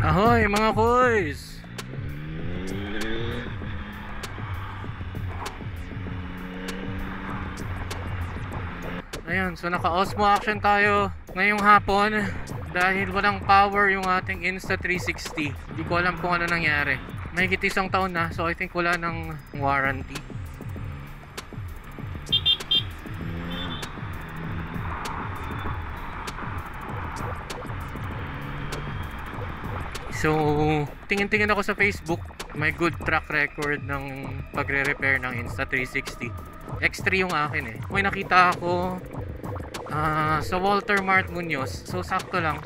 Ahoy mga koys! Ayun, so naka-Osmo action tayo ngayong hapon dahil walang power yung ating Insta360. Hindi ko alam kung ano nangyari. Mahigit isang taon na, so I think wala ng warranty. So, tingin-tingin ako sa Facebook. May good track record ng pagre-repair ng Insta360. X3 yung akin eh. May nakita ako sa Walter Mart Munoz. So, sakto lang.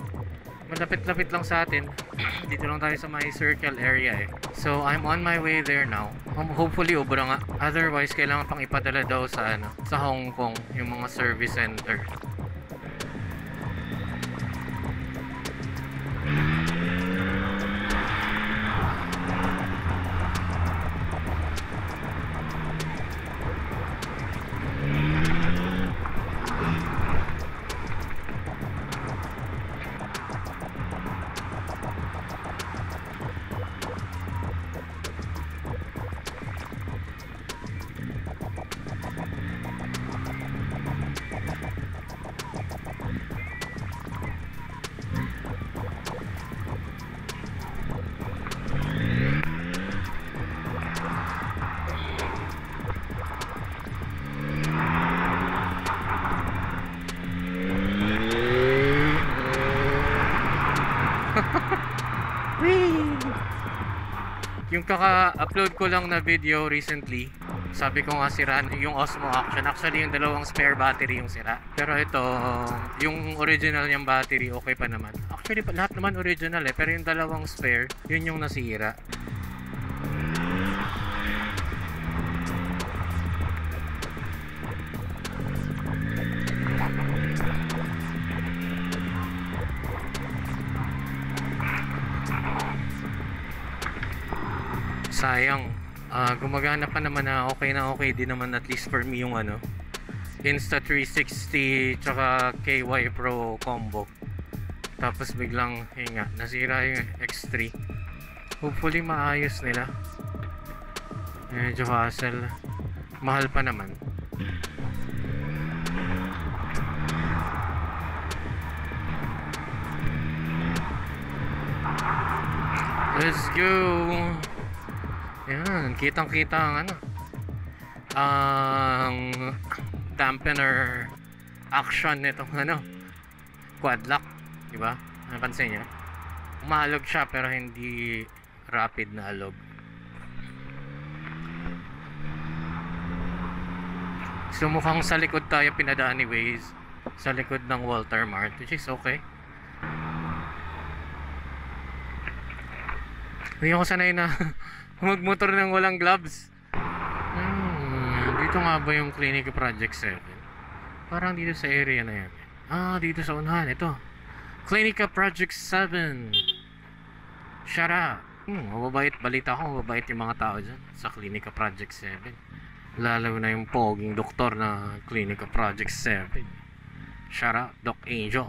Malapit-lapit lang sa atin. Dito lang tayo sa my circle area eh. So, I'm on my way there now. Hopefully, ubra nga. Otherwise, kailangan pang ipadala daw sa, sa Hong Kong yung mga service center. Yung kaka-upload ko lang na video recently, sabi ko nga sira yung Osmo Action. Actually yung dalawang spare battery yung sira. Pero ito, yung original niyang battery okay pa naman. Actually lahat naman original eh, pero yung dalawang spare, yun yung nasira. Sayang, gumagana pa naman na okay din naman at least for me yung Insta360 tsaka KY Pro combo. Tapos biglang hinga, nasira yung X3. Hopefully maayos nila. Medyo hassle, mahal pa naman. Let's go. Yan, kitang-kita ang dampener action nitong quad lock, di ba? Napansin niyo? Umalog siya pero hindi rapid na alog. So mukhang sa likod tayo pinadaan ni Waze, sa likod ng Walter Mart, which is okay. Hindi ako sanay na magmotor ng walang gloves. Dito nga ba yung Clinica Project 7? Parang dito sa area na yan. Dito sa unahan. Ito, Clinica Project 7. Shut up. Mababait. Balita ko mababait yung mga tao dyan sa Clinica Project 7. Lalo na yung poging doktor na Clinica Project 7. Shut up, Doc Angel.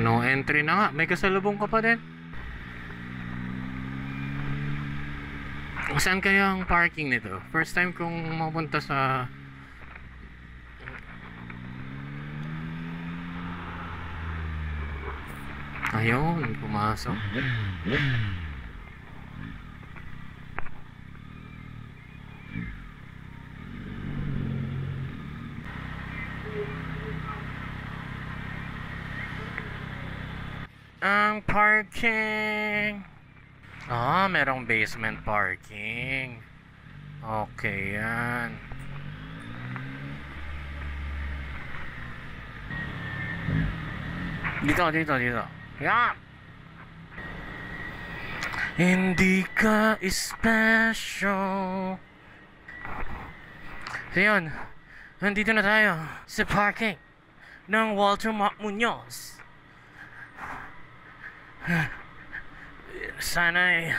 No entry na nga. May kasalubong ka pa din. Saan kaya ang parking nito? First time kong mapunta sa... Ayun, pumasok. Ang parking. Merong basement parking. Okay yan. Dito. Yeah. Hindi ka special. So yun, nandito na tayo sa parking ng Walter Mart Munoz. Sana'y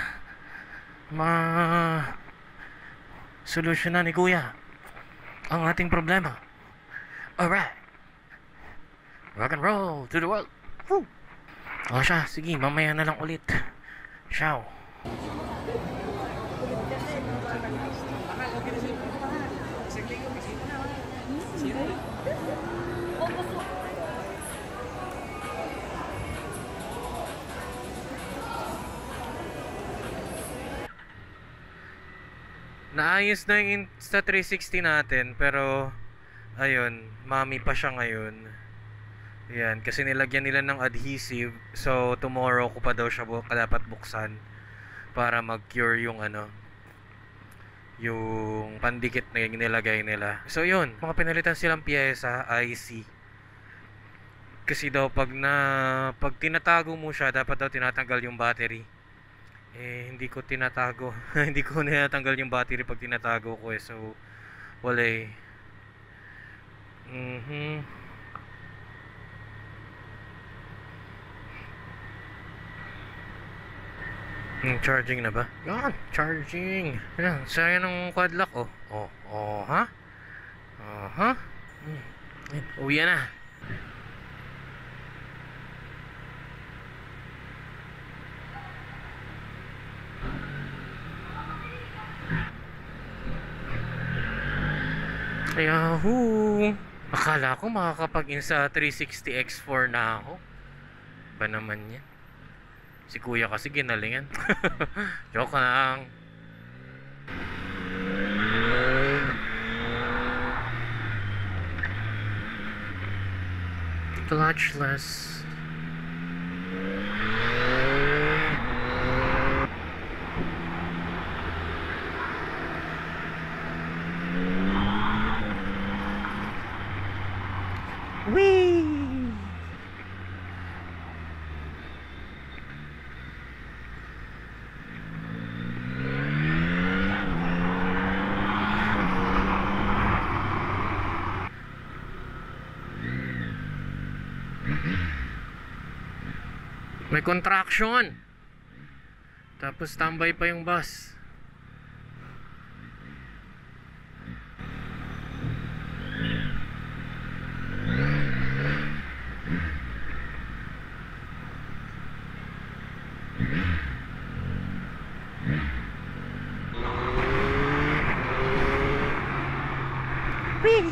solusyonan ni Kuya ang ating problema. Alright. Rock and roll to the world. Woo! O siya, sige, mamaya na lang ulit. Ciao. Naayos na yung Insta360 natin, pero ayun, mami pa siya ngayon. Yan, kasi nilagyan nila ng adhesive. So tomorrow ko pa daw siya dapat buksan para mag-cure yung yung pandikit na yung nilagay nila. So yun, mga pinalitan silang piyesa, IC. Kasi daw pag tinatago mo siya, dapat daw tinatanggal yung battery. Hindi ko tinatago. Hindi ko tinatanggal yung battery pag tinatago ko So wala Charging na ba? Yan, charging. Yan, sayang ng quad lock. Ha? Uwi na. Yahoo! Akala ko makakapag-Insta360 X4 na ako. Ba naman yan? Si Kuya kasi ginalingan. Joke lang. Clutchless. Whee! May contraction. Tapos tambay pa yung bus. Whee!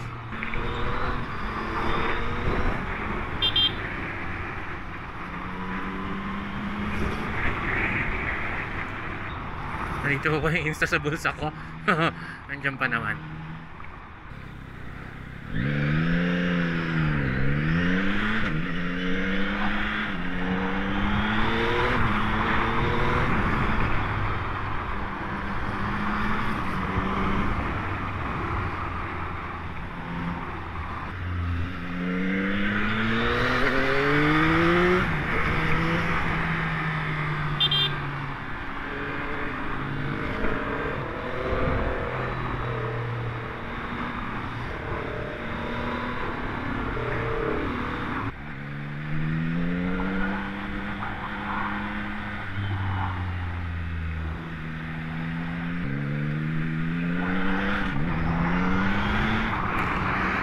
Dito ba yung Insta sa bulsa ko? Nandiyan pa naman.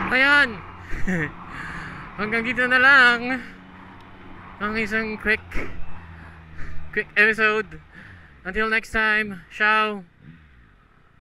Ayan. Hanggang dito na lang ang isang quick episode. Until next time, ciao.